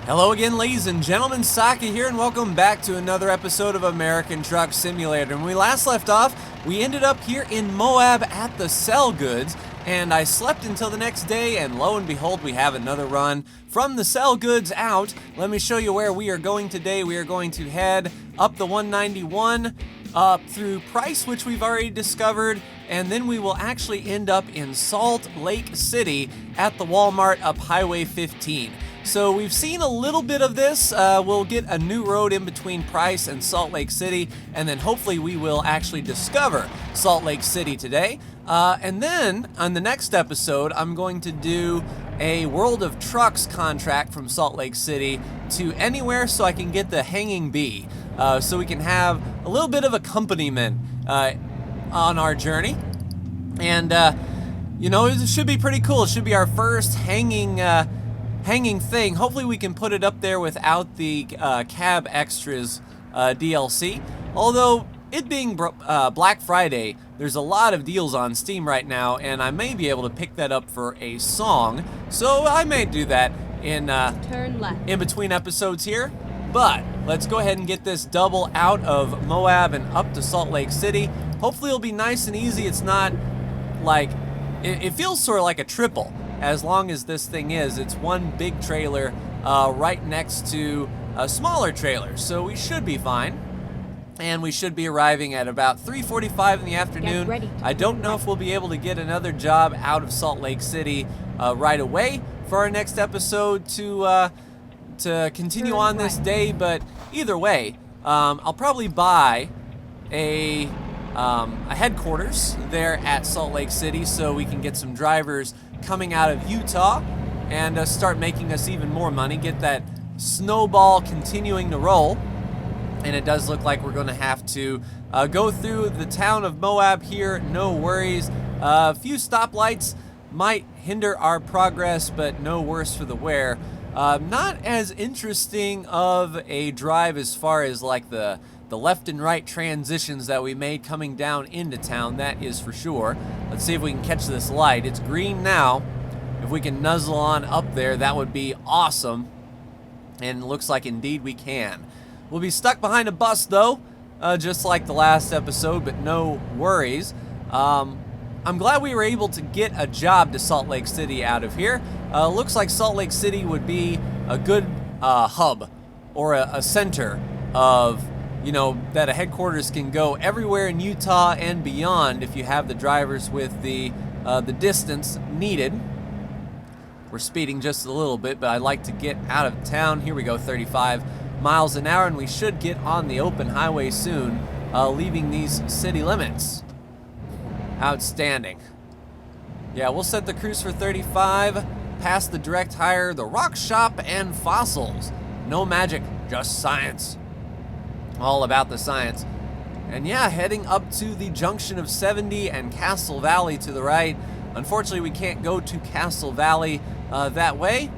Hello again, ladies and gentlemen, Saki here, and welcome back to another episode of American Truck Simulator. When we last left off, we ended up here in Moab at the Sell Goods, and I slept until the next day, and lo and behold, we have another run from the Sell Goods out. Let me show you where we are going today. We are going to head up the 191, up through Price, which we've already discovered, and then we will actually end up in Salt Lake City at the Walmart up Highway 15. So we've seen a little bit of this. We'll get a new road in between Price and Salt Lake City, and then hopefully we will actually discover Salt Lake City today. And then on the next episode, I'm going to do a World of Trucks contract from Salt Lake City to anywhere so I can get the hanging bee. So we can have a little bit of accompaniment on our journey. And, you know, it should be pretty cool. It should be our first hanging thing. Hopefully we can put it up there without the cab extras DLC. Although it being Black Friday, there's a lot of deals on Steam right now, and I may be able to pick that up for a song. So I may do that in turn left in between episodes here. But let's go ahead and get this double out of Moab and up to Salt Lake City. Hopefully it'll be nice and easy. It's not like it feels sort of like a triple. As long as this thing is, it's one big trailer right next to a smaller trailer, so we should be fine. And we should be arriving at about 3:45 in the afternoon. I don't know if we'll be able to get another job out of Salt Lake City right away for our next episode to continue on this day, but either way, I'll probably buy a headquarters there at Salt Lake City so we can get some drivers coming out of Utah and start making us even more money, get that snowball continuing to roll. And it does look like we're going to have to go through the town of Moab here, no worries. A few stoplights might hinder our progress, but no worse for the wear. Not as interesting of a drive as far as like the left and right transitions that we made coming down into town, that is for sure. Let's see if we can catch this light. It's green now. If we can nuzzle on up there, that would be awesome. And it looks like indeed we can. We'll be stuck behind a bus though, just like the last episode, but no worries. I'm glad we were able to get a job to Salt Lake City out of here. Looks like Salt Lake City would be a good hub or a center of, you know, that a headquarters can go everywhere in Utah and beyond if you have the drivers with the distance needed. We're speeding just a little bit, but I'd like to get out of town. Here we go, 35 miles an hour, and we should get on the open highway soon, leaving these city limits. Outstanding. Yeah, we'll set the cruise for 35, past the direct hire, the rock shop, and fossils. No magic, just science. All about the science. And yeah, heading up to the junction of 70 and Castle Valley to the right. Unfortunately, we can't go to Castle Valley that way.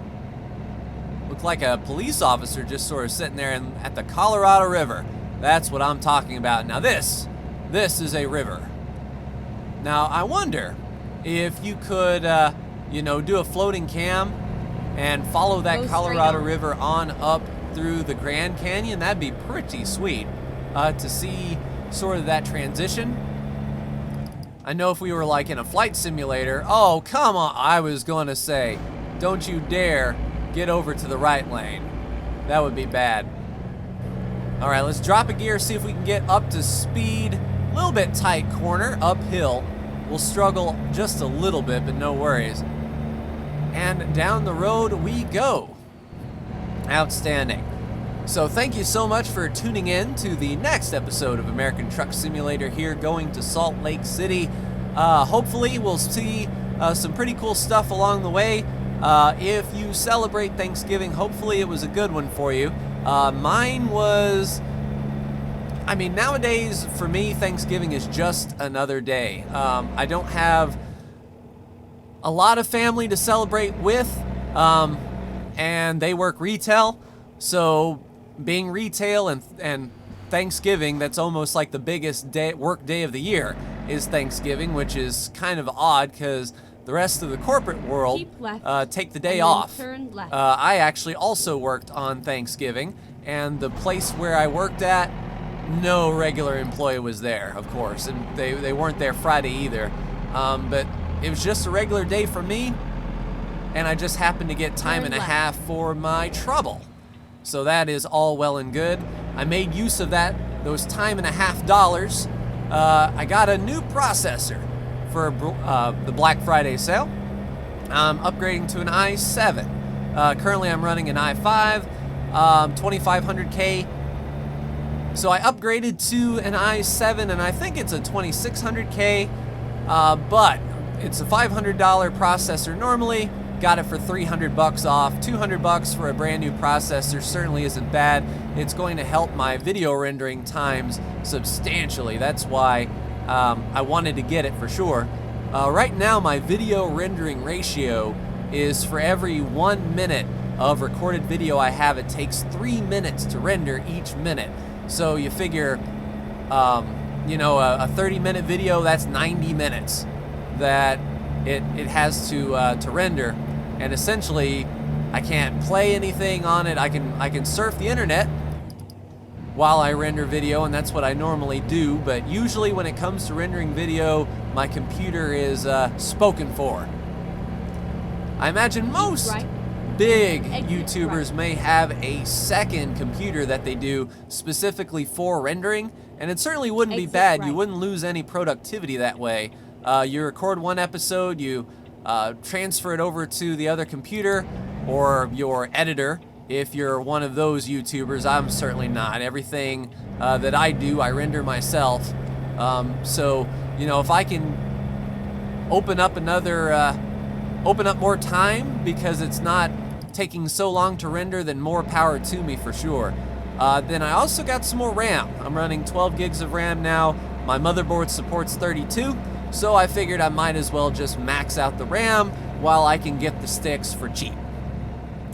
Looked like a police officer just sort of sitting there at the Colorado River. That's what I'm talking about. Now this is a river. Now I wonder if you could, you know, do a floating cam and follow that Colorado River on up through the Grand Canyon. That'd be pretty sweet to see sort of that transition. I know if we were like in a flight simulator, oh come on, I was going to say, don't you dare get over to the right lane. That would be bad. All right, let's drop a gear, see if we can get up to speed. A little bit tight corner, uphill. We'll struggle just a little bit, but no worries. And down the road we go. Outstanding. So thank you so much for tuning in to the next episode of American Truck Simulator here, going to Salt Lake City. Hopefully we'll see some pretty cool stuff along the way. If you celebrate Thanksgiving, hopefully it was a good one for you. Mine was, I mean, nowadays for me, Thanksgiving is just another day. I don't have a lot of family to celebrate with, and they work retail. So being retail and Thanksgiving, that's almost like the biggest work day of the year is Thanksgiving, which is kind of odd because the rest of the corporate world take the day off. I actually also worked on Thanksgiving, and the place where I worked at, no regular employee was there, of course, and they weren't there Friday either. But it was just a regular day for me, and I just happened to get time and a half for my trouble. So that is all well and good. I made use of those time and a half dollars. I got a new processor for the Black Friday sale. I'm upgrading to an i7. Currently I'm running an i5, 2500K. So I upgraded to an i7, and I think it's a 2600K, but it's a $500 processor normally. Got it for 300 bucks off. 200 bucks for a brand new processor certainly isn't bad. It's going to help my video rendering times substantially. That's why I wanted to get it for sure. Right now my video rendering ratio is for every 1 minute of recorded video I have, it takes 3 minutes to render each minute. So you figure, you know, a 30-minute video, that's 90 minutes that it has to render. And essentially, I can't play anything on it. I can surf the internet while I render video, and that's what I normally do. But usually when it comes to rendering video, my computer is spoken for. I imagine most big YouTubers may have a second computer that they do specifically for rendering, and it certainly wouldn't be bad. You wouldn't lose any productivity that way. You record one episode, you transfer it over to the other computer or your editor if you're one of those YouTubers. I'm certainly not. Everything that I do, I render myself. So, you know, if I can open up more time because it's not taking so long to render, then more power to me for sure. Then I also got some more RAM. I'm running 12 gigs of RAM now. My motherboard supports 32. So I figured I might as well just max out the RAM while I can get the sticks for cheap.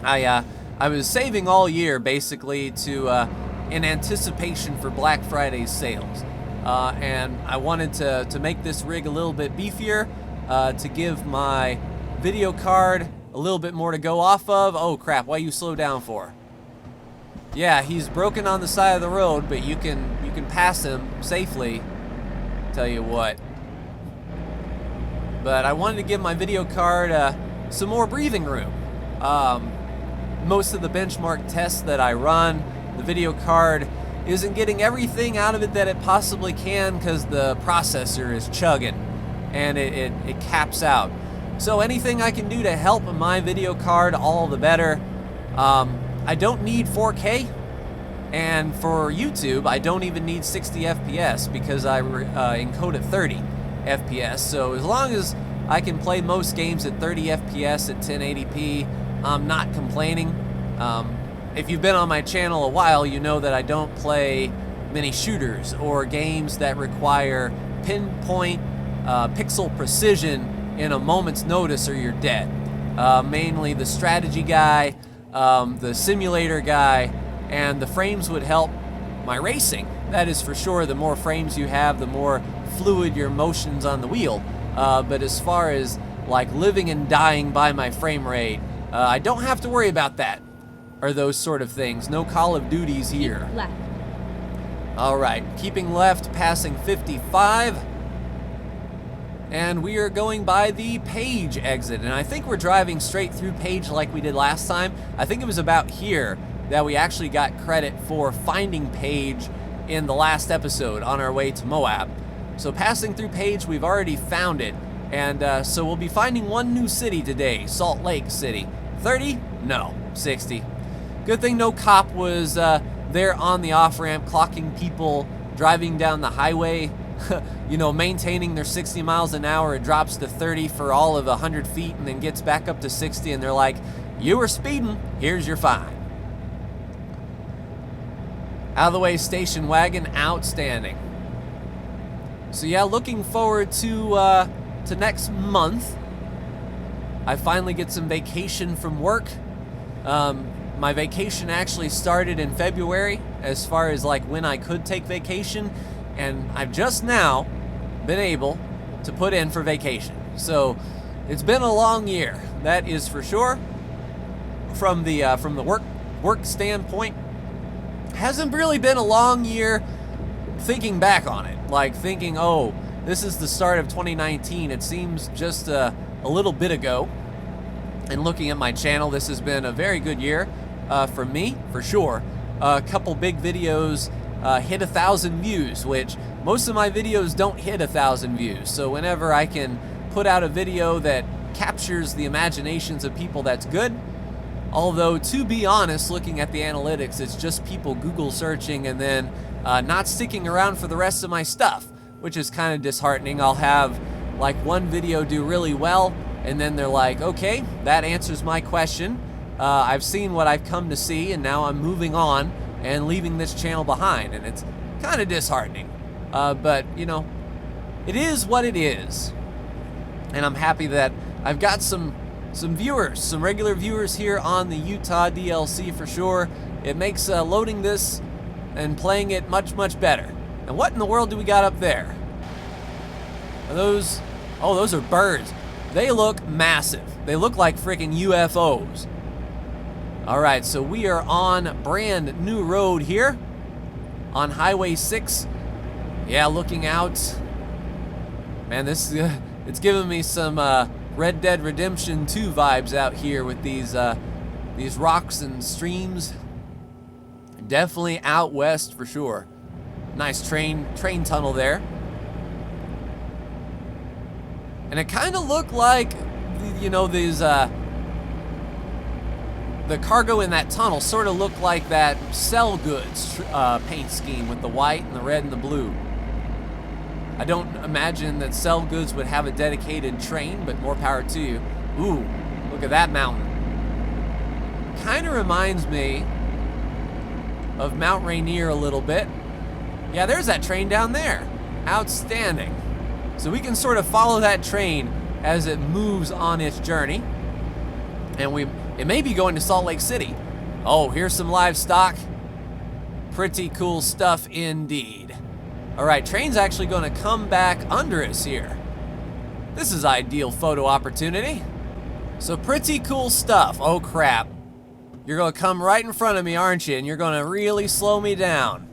I was saving all year basically in anticipation for Black Friday's sales. And I wanted to make this rig a little bit beefier to give my video card a little bit more to go off of. Oh crap, why you slow down for? Yeah, he's broken on the side of the road, but you can pass him safely. Tell you what. But I wanted to give my video card some more breathing room. Most of the benchmark tests that I run, the video card isn't getting everything out of it that it possibly can because the processor is chugging and it caps out. So anything I can do to help my video card, all the better. I don't need 4K, and for YouTube, I don't even need 60 FPS because I encode at 30 FPS. So as long as I can play most games at 30 FPS at 1080p, I'm not complaining. If you've been on my channel a while, you know that I don't play many shooters or games that require pinpoint pixel precision in a moment's notice or you're dead. Mainly the strategy guy, the simulator guy, and the frames would help my racing. That is for sure. The more frames you have, the more fluid your motions on the wheel. But as far as like living and dying by my frame rate, I don't have to worry about that or those sort of things. No Call of Duties here. Left. All right, keeping left, passing 55. And we are going by the Page exit. And I think we're driving straight through Page like we did last time. I think it was about here that we actually got credit for finding Page in the last episode on our way to Moab. So passing through Page, we've already found it. And so we'll be finding one new city today, Salt Lake City. 30? No, 60. Good thing no cop was there on the off-ramp clocking people driving down the highway, you know, maintaining their 60 miles an hour. It drops to 30 for all of 100 feet and then gets back up to 60, and they're like, you were speeding, here's your fine. Out of the way, station wagon, outstanding. So yeah, looking forward to next month. I finally get some vacation from work. My vacation actually started in February as far as like when I could take vacation, and I've just now been able to put in for vacation. So It's been a long year, that is for sure. From the work standpoint, hasn't really been a long year thinking back on it. Like thinking, oh, this is the start of 2019. It seems just a little bit ago. And looking at my channel, this has been a very good year for me, for sure. A couple big videos hit 1,000 views, which most of my videos don't hit 1,000 views. So whenever I can put out a video that captures the imaginations of people, that's good. Although, to be honest, looking at the analytics, it's just people Google searching and then not sticking around for the rest of my stuff, which is kind of disheartening. I'll have like one video do really well, and then they're like, okay, that answers my question. I've seen what I've come to see, and now I'm moving on and leaving this channel behind, and it's kind of disheartening. But, you know, it is what it is. And I'm happy that I've got some viewers, some regular viewers here on the Utah DLC for sure. It makes loading this and playing it much, much better. And what in the world do we got up there? Are those, oh, those are birds. They look massive. They look like freaking UFOs. All right, so we are on brand new road here on Highway 6. Yeah, looking out. Man, this it's giving me some Red Dead Redemption 2 vibes out here with these rocks and streams. Definitely out west for sure. Nice train tunnel there. And it kind of looked like, you know, these the cargo in that tunnel sort of looked like that Sell Goods paint scheme with the white and the red and the blue. I don't imagine that Sell Goods would have a dedicated train, but more power to you. Ooh, look at that mountain. Kind of reminds me of Mount Rainier a little bit. Yeah, there's that train down there. Outstanding. So we can sort of follow that train as it moves on its journey. And it may be going to Salt Lake City. Oh, here's some livestock. Pretty cool stuff indeed. All right, train's actually going to come back under us here. This is ideal photo opportunity. So pretty cool stuff. Oh crap. You're going to come right in front of me, aren't you? And you're going to really slow me down.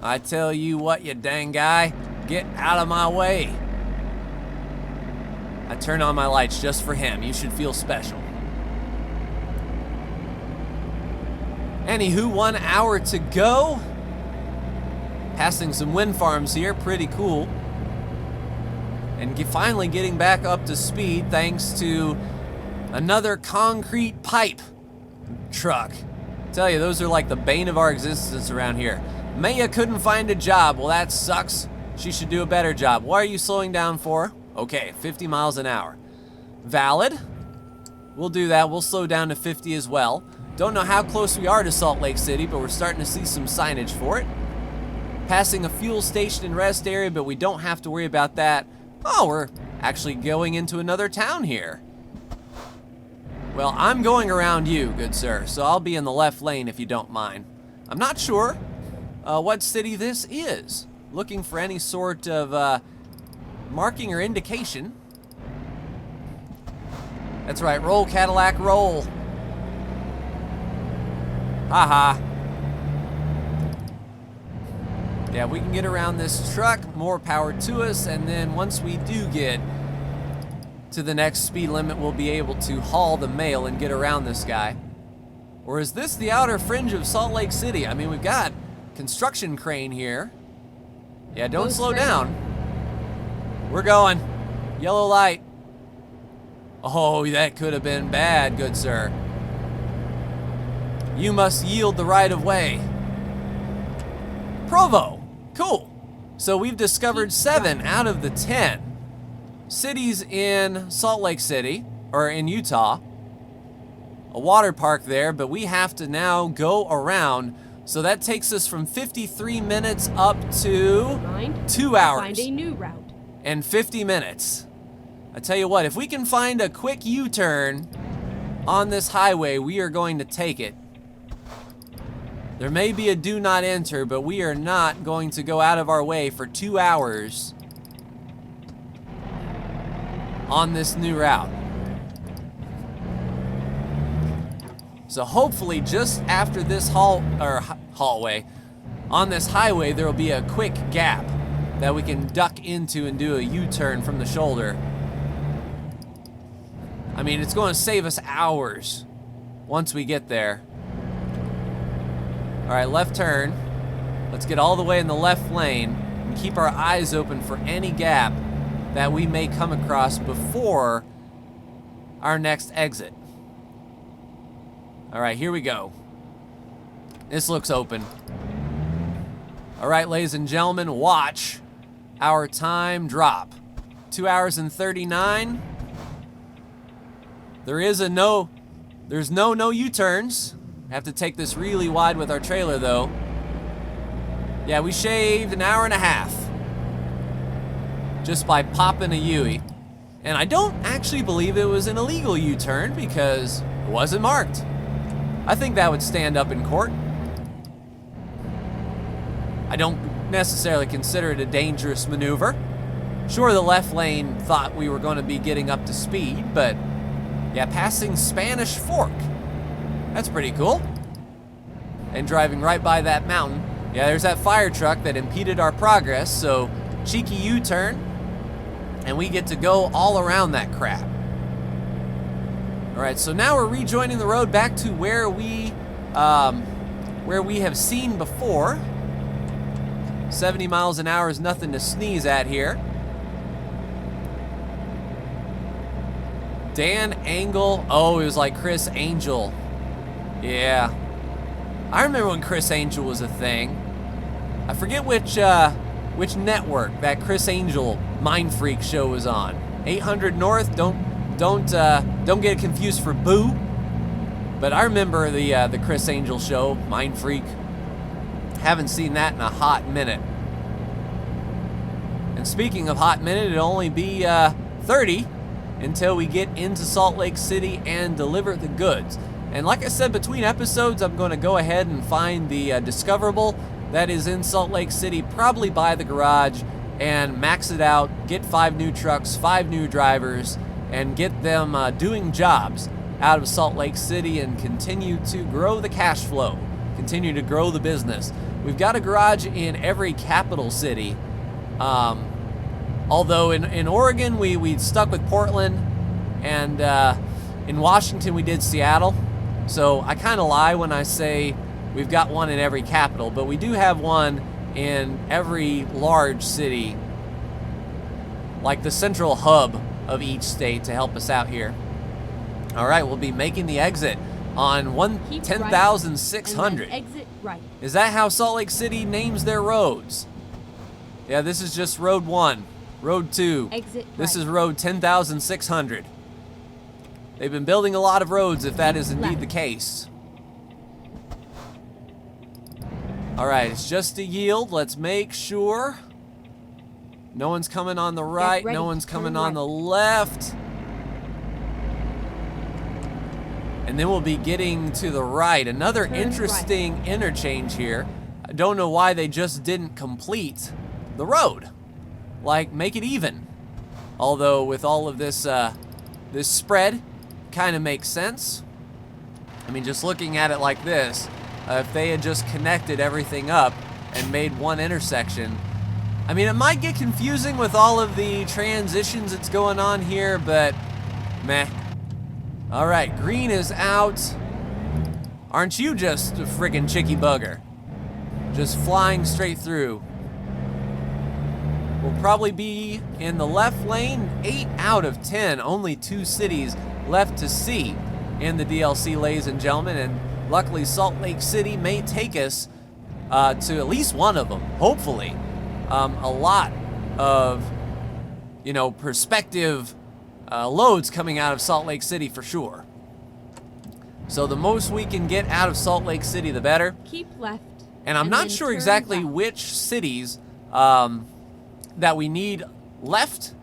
I tell you what, you dang guy, get out of my way. I turned on my lights just for him. You should feel special. Anywho, 1 hour to go. Passing some wind farms here, pretty cool. And finally getting back up to speed thanks to another concrete pipe truck. Tell you, those are like the bane of our existence around here. Maya couldn't find a job. Well, that sucks. She should do a better job. What are you slowing down for? Okay, 50 miles an hour. Valid. We'll do that. We'll slow down to 50 as well. Don't know how close we are to Salt Lake City, but we're starting to see some signage for it. Passing a fuel station and rest area, but we don't have to worry about that. Oh, we're actually going into another town here. Well, I'm going around you, good sir, so I'll be in the left lane if you don't mind. I'm not sure what city this is. Looking for any sort of marking or indication. That's right, roll Cadillac, roll. Haha. Yeah, we can get around this truck, more power to us, and then once we do get to the next speed limit, we'll be able to haul the mail and get around this guy. Or is this the outer fringe of Salt Lake City? I mean, we've got construction crane here. Yeah, don't slow down. We're going. Yellow light. Oh, that could have been bad, good sir. You must yield the right of way. Provo. Cool. So we've discovered 7 out of the 10 cities in Salt Lake City, or in Utah. A water park there, but we have to now go around. So that takes us from 53 minutes up to 2 hours. Find a new route. And 50 minutes. I tell you what, if we can find a quick U-turn on this highway, we are going to take it. There may be a do not enter, but we are not going to go out of our way for 2 hours on this new route. So hopefully just after this hallway, on this highway, there will be a quick gap that we can duck into and do a U-turn from the shoulder. I mean, it's going to save us hours once we get there. All right, left turn. Let's get all the way in the left lane and keep our eyes open for any gap that we may come across before our next exit. All right, here we go. This looks open. All right, ladies and gentlemen, watch our time drop. 2 hours and 39. There's no U-turns. Have to take this really wide with our trailer though. Yeah, we shaved an hour and a half just by popping a U-turn. And I don't actually believe it was an illegal U-turn because it wasn't marked. I think that would stand up in court. I don't necessarily consider it a dangerous maneuver. Sure, the left lane thought we were going to be getting up to speed, but yeah, passing Spanish Fork. That's pretty cool. And driving right by that mountain. Yeah, there's that fire truck that impeded our progress, so cheeky U-turn, and we get to go all around that crap. All right, so now we're rejoining the road back to where we have seen before. 70 miles an hour is nothing to sneeze at here. Dan Angle. Oh, it was like Chris Angel. Yeah. I remember when Chris Angel was a thing. I forget which network that Chris Angel Mind Freak show was on. 800 North. Don't get it confused for Boo. But I remember the Chris Angel show, Mind Freak. Haven't seen that in a hot minute. And speaking of hot minute, it'll only be 30 until we get into Salt Lake City and deliver the goods. And like I said, between episodes, I'm going to go ahead and find the discoverable that is in Salt Lake City, probably by the garage, and max it out, get 5 new trucks, 5 new drivers, and get them doing jobs out of Salt Lake City and continue to grow the cash flow, continue to grow the business. We've got a garage in every capital city. Although in Oregon, we stuck with Portland, and in Washington, we did Seattle. So I kind of lie when I say we've got one in every capital, but we do have one in every large city, like the central hub of each state to help us out here. All right, we'll be making the exit on 10,600. Exit right. Is that how Salt Lake City names their roads? Yeah, this is just road 1, road 2. Exit This right. is road 10,600. They've been building a lot of roads if that is indeed the case. All right, it's just a yield. Let's make sure no one's coming on the right, no one's coming on the left. And then we'll be getting to the right. Another interesting interchange here. I don't know why they just didn't complete the road. Like, make it even. Although with all of this this spread, kind of makes sense. I mean, just looking at it like this, if they had just connected everything up and made one intersection, I mean, it might get confusing with all of the transitions that's going on here, but meh. All right, green is out. Aren't you just a friggin' chicky bugger? Just flying straight through. We'll probably be in the left lane, 8 out of 10. Only 2 cities left to see in the DLC, ladies and gentlemen. And luckily, Salt Lake City may take us to at least one of them, hopefully. A lot of, prospective loads coming out of Salt Lake City for sure. So the most we can get out of Salt Lake City, the better. Keep left. And I'm not sure exactly which cities that we need left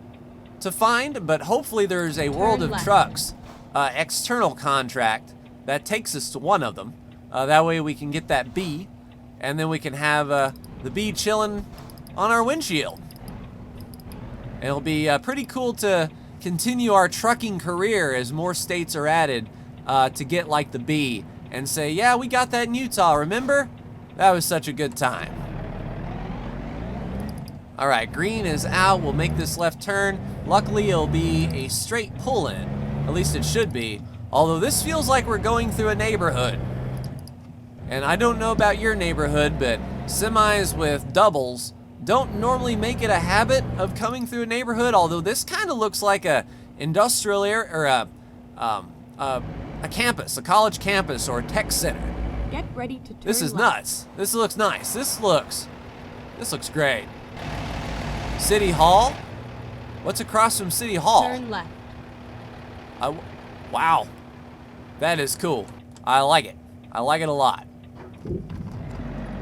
to find, but hopefully there's a World of Trucks external contract that takes us to one of them. That way we can get that B, and then we can have the B chilling on our windshield. And it'll be pretty cool to continue our trucking career as more states are added to get like the B and say, yeah, we got that in Utah, remember? That was such a good time. All right, green is out. We'll make this left turn. Luckily, it'll be a straight pull-in. At least it should be. Although this feels like we're going through a neighborhood. And I don't know about your neighborhood, but semis with doubles don't normally make it a habit of coming through a neighborhood, although this kind of looks like a industrial area, or a campus, a college campus, or a tech center. Get ready to turn This is left. nuts. This looks nice. This looks great. City Hall? What's across from City Hall? Turn left. Wow. That is cool. I like it. I like it a lot.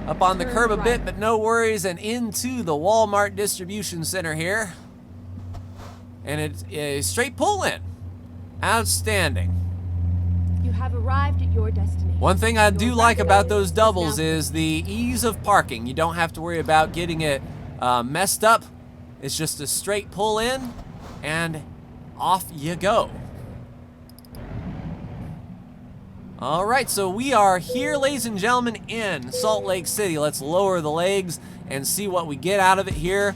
Up on the Turn curb a right. bit, but no worries, and into the Walmart distribution center here. And it's a straight pull-in. Outstanding. You have arrived at your destination. One thing I do Your like right about lane those is doubles now- is the ease of parking. You don't have to worry about getting it messed up. It's just a straight pull in and off you go. All right, so we are here, ladies and gentlemen, in Salt Lake City. Let's lower the legs and see what we get out of it here.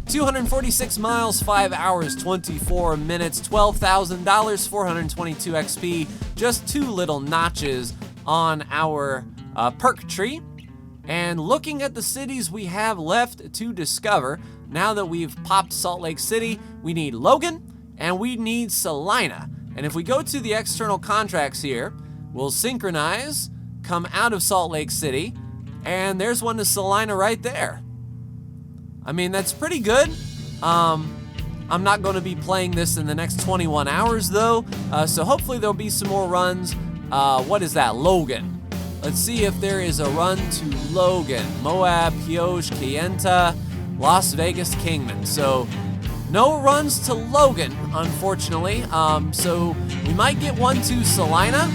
246 miles, 5 hours, 24 minutes, $12,000, 422 XP, just 2 little notches on our perk tree. And looking at the cities we have left to discover, now that we've popped Salt Lake City, we need Logan and we need Salina. And if we go to the external contracts here, we'll synchronize, come out of Salt Lake City, and there's one to Salina right there. I mean, that's pretty good. I'm not going to be playing this in the next 21 hours, though, so hopefully there'll be some more runs. What is that? Logan. Let's see if there is a run to Logan. Moab, Pioche, Kayenta, Las Vegas, Kingman. So no runs to Logan, unfortunately. So we might get one to Salina,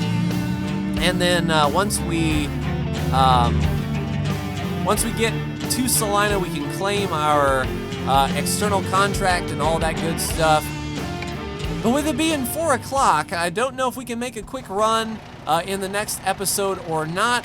and then once we get to Salina, we can claim our external contract and all that good stuff. But with it being 4 o'clock, I don't know if we can make a quick run in the next episode or not.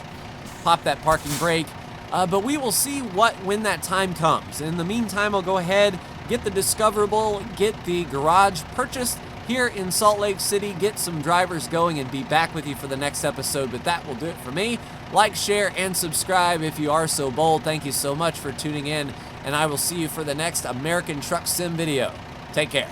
Pop that parking brake. But we will see when that time comes. In the meantime, I'll go ahead, get the discoverable, get the garage purchased here in Salt Lake City, get some drivers going, and be back with you for the next episode. But that will do it for me. Like, share, and subscribe if you are so bold. Thank you so much for tuning in, and I will see you for the next American Truck Sim video. Take care.